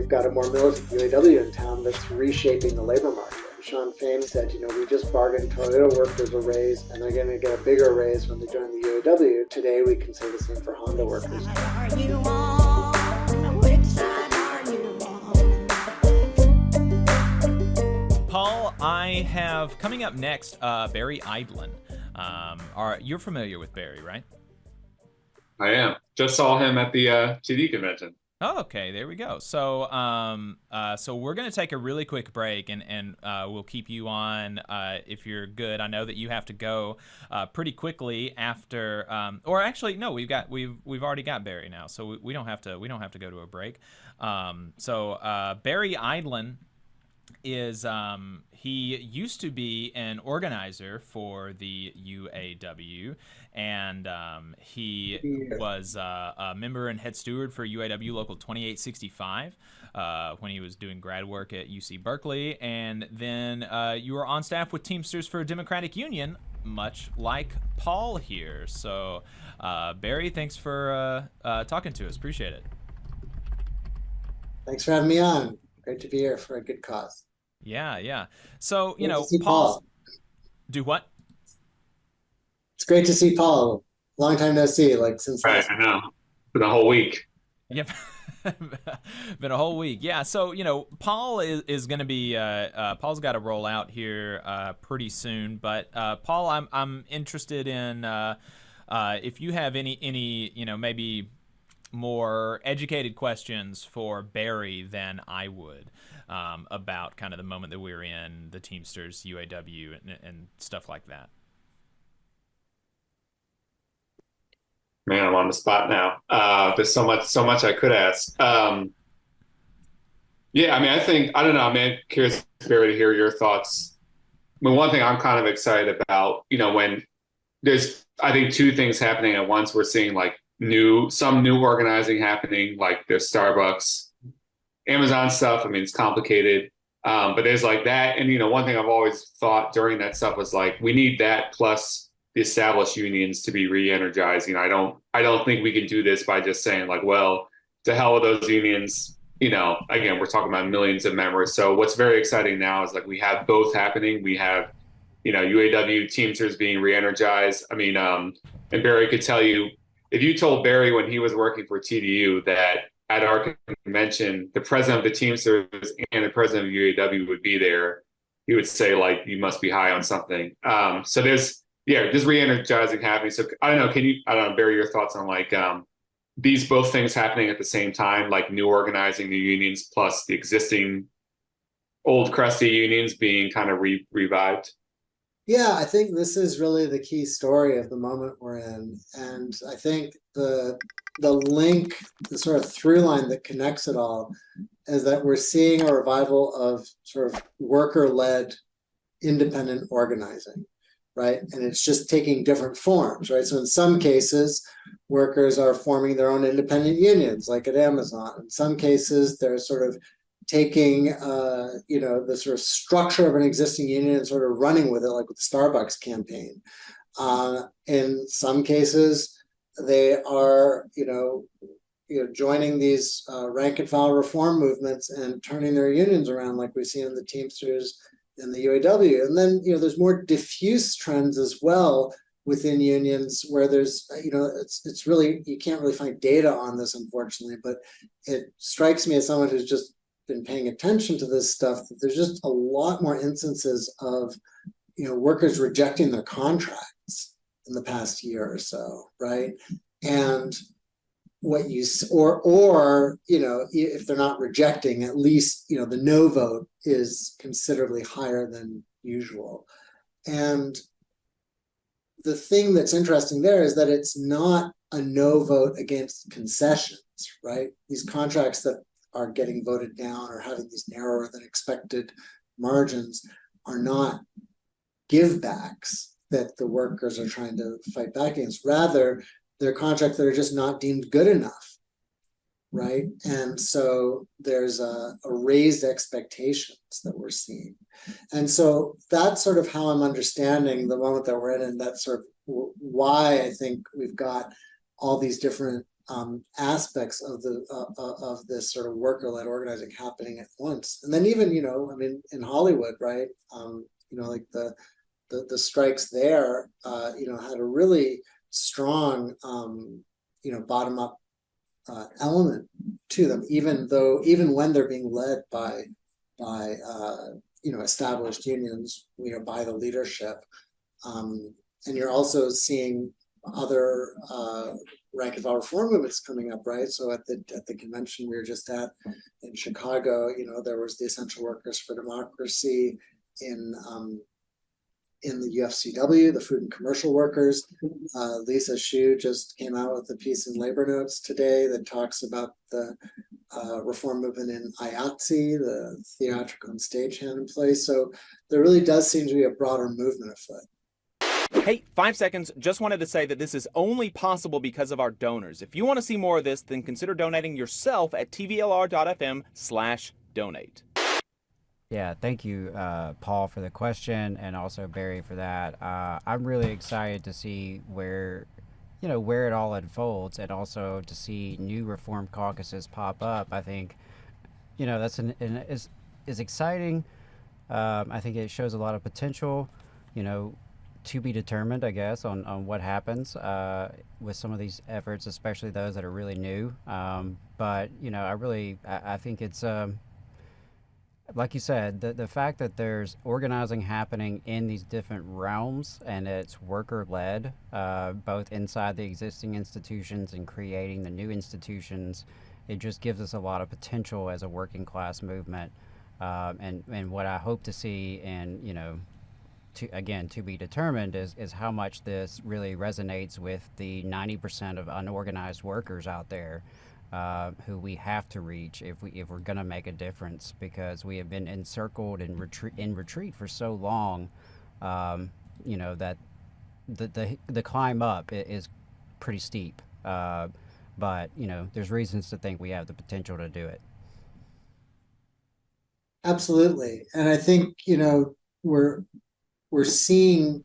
we've got a more militant UAW in town that's reshaping the labor market. Sean Fain said, we just bargained Toyota workers a raise, and they're going to get a bigger raise when they join the UAW. Today, we can say the same for Honda workers. Paul, I have coming up next Barry Eidlin. You're familiar with Barry, right? I am. Just saw him at the TD convention. Oh, okay, there we go. So, so we're going to take a really quick break, and we'll keep you on if you're good. I know that you have to go pretty quickly after, or actually, no, we've already got Barry now, so we don't have to go to a break. So Barry Eidlin is he used to be an organizer for the UAW, and he was a member and head steward for UAW Local 2865 when he was doing grad work at UC Berkeley, and then you were on staff with Teamsters for Democratic Union, much like Paul here. So Barry, thanks for talking to us. Appreciate it. Thanks for having me on. Great to be here for a good cause. Yeah. So, Paul. Do what? It's great to see Paul. Long time no see, since right, I know. For the whole week. Yep. Been a whole week. Yeah. So, Paul is going to be Paul's got to roll out here pretty soon, but Paul, I'm interested in if you have any maybe more educated questions for Barry than I would about kind of the moment that we're in, the Teamsters, UAW, and stuff like that. Man, I'm on the spot now. There's so much I could ask. Yeah, I don't know. I'm curious, Barry, to hear your thoughts. One thing I'm kind of excited about, when there's, I think, two things happening at once. We're seeing some new organizing happening, like there's Starbucks, Amazon stuff. It's complicated, but there's that. And, one thing I've always thought during that stuff was we need that plus the established unions to be re-energizing. I don't think we can do this by just saying well, to hell with those unions. Again, we're talking about millions of members. So what's very exciting now is we have both happening. We have, UAW Teamsters being re-energized. And Barry could tell you, if you told Barry when he was working for TDU that at our convention, the president of the Teamsters and the president of UAW would be there, he would say you must be high on something. So there's re-energizing happening. So I don't know, Barry, your thoughts on these both things happening at the same time, new organizing the unions plus the existing old crusty unions being kind of revived? Yeah, I think this is really the key story of the moment we're in. And I think the link, the sort of through line that connects it all is that we're seeing a revival of sort of worker-led independent organizing, right? And it's just taking different forms, right? So in some cases, workers are forming their own independent unions, like at Amazon. In some cases, they're sort of taking, the sort of structure of an existing union and sort of running with it, like with the Starbucks campaign. In some cases, they are, joining these rank and file reform movements and turning their unions around, like we've seen in the Teamsters and the UAW. And then, there's more diffuse trends as well within unions where there's, it's really, you can't really find data on this, unfortunately, but it strikes me as someone who's just been paying attention to this stuff, that there's just a lot more instances of, workers rejecting their contracts in the past year or so, right? And what you, or if they're not rejecting, at least, the no vote is considerably higher than usual. And the thing that's interesting there is that it's not a no vote against concessions, right? These contracts that are getting voted down or having these narrower than expected margins are not givebacks that the workers are trying to fight back against. Rather, they're contracts that are just not deemed good enough, right? And so there's a raised expectations that we're seeing. And so that's sort of how I'm understanding the moment that we're in, and that's sort of why I think we've got all these different aspects of of this sort of worker-led organizing happening at once. And then even, I mean, in Hollywood, right? Like the strikes there, had a really strong, bottom up element to them, even when they're being led by established unions, by the leadership. And you're also seeing other rank and file reform movements coming up, right? So at the convention we were just at in Chicago, there was the Essential Workers for Democracy in the UFCW, the Food and Commercial Workers. Lisa Hsu just came out with a piece in Labor Notes today that talks about the reform movement in IATSE, the theatrical and stagehand place. So there really does seem to be a broader movement afoot. Hey, 5 seconds. Just wanted to say that this is only possible because of our donors. If you want to see more of this, then consider donating yourself at tvlr.fm/donate. Yeah, thank you, Paul, for the question, and also Barry for that. I'm really excited to see where it all unfolds, and also to see new reform caucuses pop up. I think, that's is exciting. I think it shows a lot of potential, to be determined, I guess, on what happens with some of these efforts, especially those that are really new. But I think it's like you said, the fact that there's organizing happening in these different realms, and it's worker-led, both inside the existing institutions and creating the new institutions, it just gives us a lot of potential as a working class movement. And what I hope to see, and to be determined, is how much this really resonates with the 90% of unorganized workers out there, who we have to reach if we're going to make a difference, because we have been encircled and in retreat for so long, that the climb up is pretty steep. But there's reasons to think we have the potential to do it. Absolutely. And I think, we're seeing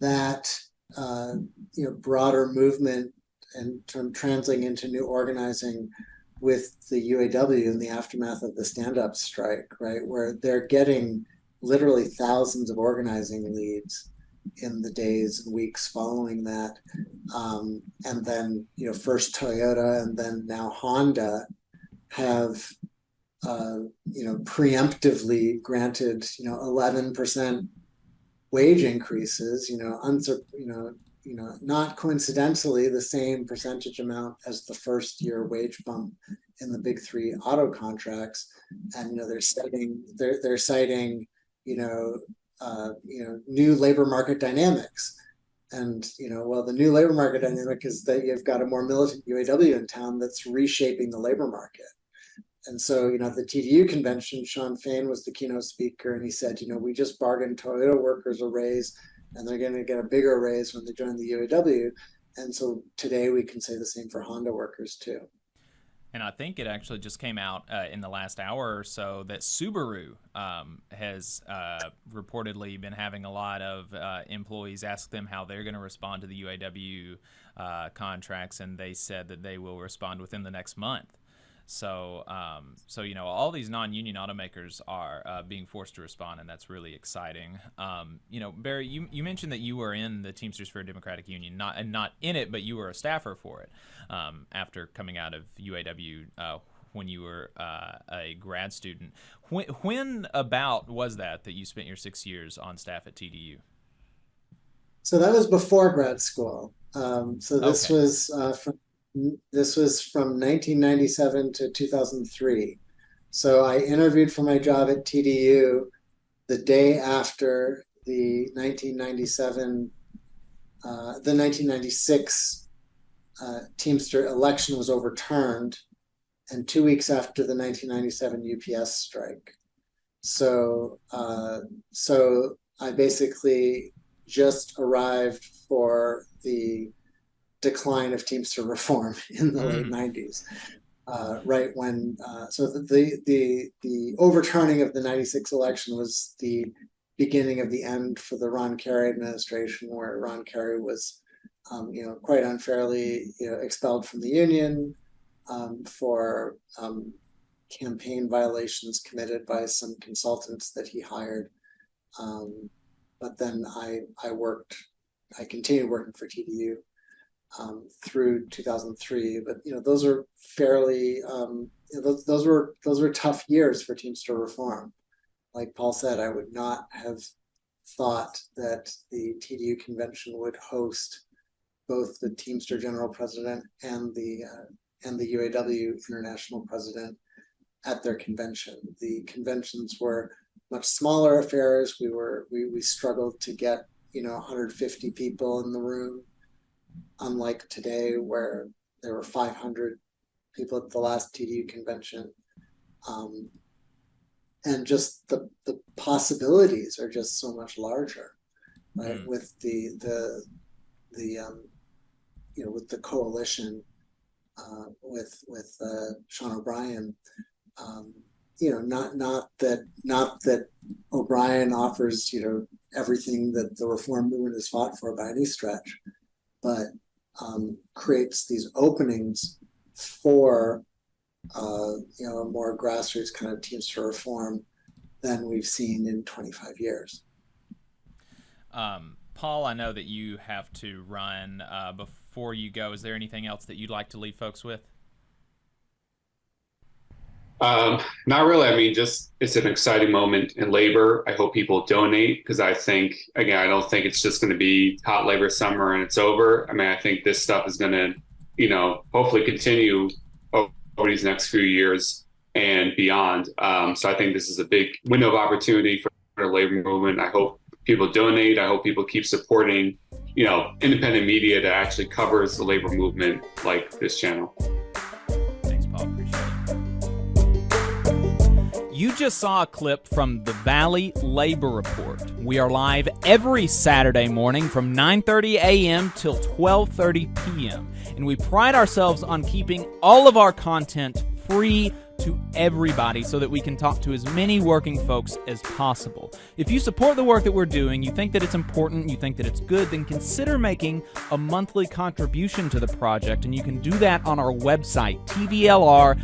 that, broader movement and translating into new organizing with the UAW in the aftermath of the stand-up strike, right? Where they're getting literally thousands of organizing leads in the days and weeks following that. And then, first Toyota and then now Honda have, preemptively granted, 11% wage increases, not coincidentally the same percentage amount as the first year wage bump in the big three auto contracts. And, they're citing, new labor market dynamics. And, the new labor market dynamic is that you've got a more militant UAW in town that's reshaping the labor market. And so, at the TDU convention, Sean Fain was the keynote speaker, and he said, we just bargained Toyota workers a raise, and they're going to get a bigger raise when they join the UAW. And so today we can say the same for Honda workers too. And I think it actually just came out in the last hour or so that Subaru has reportedly been having a lot of employees ask them how they're going to respond to the UAW contracts, and they said that they will respond within the next month. So, all these non-union automakers are being forced to respond, and that's really exciting. Barry, you mentioned that you were in the Teamsters for a Democratic Union, not in it, but you were a staffer for it after coming out of UAW when you were a grad student. When about was that you spent your 6 years on staff at TDU? So that was before grad school. This Okay. This was from 1997 to 2003. So I interviewed for my job at TDU the day after the 1996 Teamster election was overturned, and 2 weeks after the 1997 UPS strike. So I basically just arrived for the decline of Teamster reform in the late 90s, right when the overturning of the 96 election was the beginning of the end for the Ron Kerry administration, where Ron Kerry was quite unfairly, expelled from the union for campaign violations committed by some consultants that he hired. But then I continued working for TDU through 2003. But those are fairly those were tough years for Teamster reform. Like Paul said, I would not have thought that the TDU convention would host both the Teamster General President and the UAW International President at their convention. The conventions were much smaller affairs. We struggled to get 150 people in the room, unlike today where there were 500 people at the last TDU convention. And just the possibilities are just so much larger, right? With the coalition with Sean O'Brien. Not that O'Brien offers everything that the reform movement has fought for by any stretch, but creates these openings for a more grassroots kind of Teamster reform than we've seen in 25 years. Paul, I know that you have to run. Before you go, is there anything else that you'd like to leave folks with? Not really. I mean, just it's an exciting moment in labor. I hope people donate because I think, again, I don't think it's just going to be hot labor summer and it's over. I mean, I think this stuff is going to, hopefully continue over these next few years and beyond. So I think this is a big window of opportunity for the labor movement. I hope people donate. I hope people keep supporting, independent media that actually covers the labor movement like this channel. Thanks, Paul. Appreciate it. You just saw a clip from the Valley Labor Report. We are live every Saturday morning from 9:30 a.m. till 12:30 p.m. And we pride ourselves on keeping all of our content free to everybody so that we can talk to as many working folks as possible. If you support the work that we're doing, you think that it's important, you think that it's good, then consider making a monthly contribution to the project, and you can do that on our website, tvlr.fm.